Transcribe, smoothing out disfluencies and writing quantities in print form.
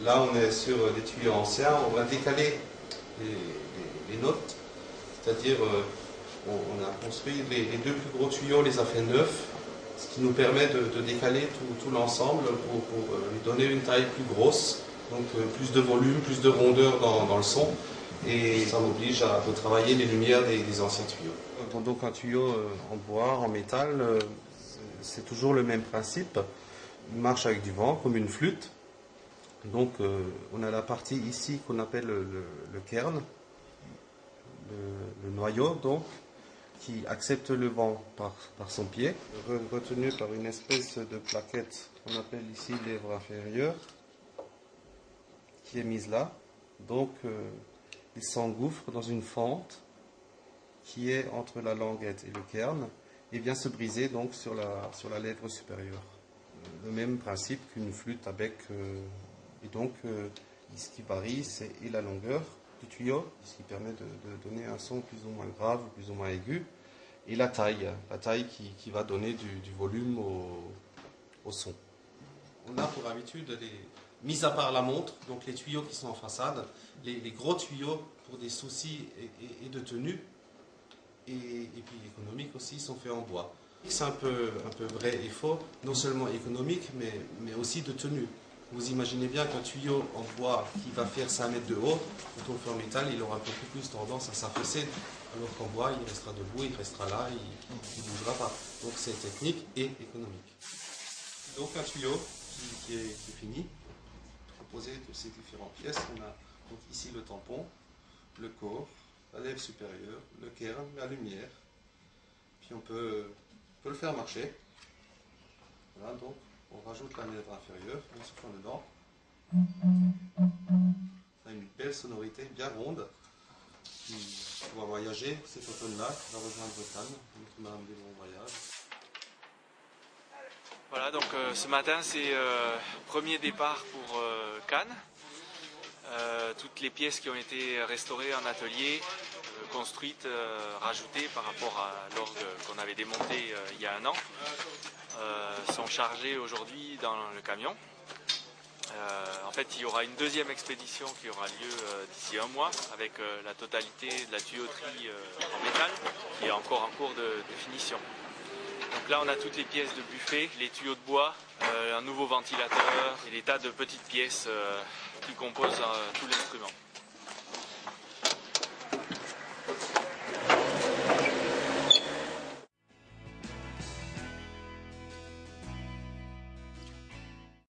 Là, on est sur des tuyaux anciens. On va décaler les notes, c'est-à-dire on a construit les deux plus gros tuyaux, on les a fait neufs, ce qui nous permet de décaler tout l'ensemble pour lui donner une taille plus grosse, donc plus de volume, plus de rondeur dans le son, et ça m'oblige à retravailler les lumières des anciens tuyaux. Donc un tuyau en bois, en métal, c'est toujours le même principe. Il marche avec du vent, comme une flûte. Donc on a la partie ici qu'on appelle le cairn, le noyau donc, qui accepte le vent par son pied, retenu par une espèce de plaquette qu'on appelle ici lèvre inférieure, qui est mise là. Donc il s'engouffre dans une fente qui est entre la languette et le cairn et vient se briser donc sur la lèvre supérieure. Le même principe qu'une flûte à bec. Et donc, ce qui varie, c'est la longueur du tuyau, ce qui permet de donner un son plus ou moins grave, plus ou moins aigu, et la taille qui va donner du volume au son. On a pour habitude, mis à part la montre, donc les tuyaux qui sont en façade, les gros tuyaux pour des soucis et de tenue, et puis économique aussi, sont faits en bois. C'est un peu vrai et faux, non seulement économique, mais aussi de tenue. Vous imaginez bien qu'un tuyau en bois qui va faire 5 mètres de haut, quand on le fait en métal, il aura beaucoup plus tendance à s'affaisser, alors qu'en bois, il restera debout, il restera là, il ne bougera pas. Donc c'est technique et économique. Donc un tuyau qui est fini, composé de ces différentes pièces. On a donc ici le tampon, le corps, la lèvre supérieure, le cairn, la lumière. Puis on peut le faire marcher. Voilà, donc on rajoute la lèvre inférieure, on souffle dedans. Ça a une belle sonorité bien ronde qui va voyager cet automne-là, qui va rejoindre Cannes. Donc on a un bon voyage. Voilà, donc ce matin c'est premier départ pour Cannes. Toutes les pièces qui ont été restaurées en atelier, construites, rajoutées par rapport à l'orgue qu'on avait démonté il y a un an, sont chargées aujourd'hui dans le camion. En fait, il y aura une deuxième expédition qui aura lieu d'ici un mois avec la totalité de la tuyauterie en métal qui est encore en cours de finition. Donc là, on a toutes les pièces de buffet, les tuyaux de bois, un nouveau ventilateur et des tas de petites pièces qui composent tout l'instrument.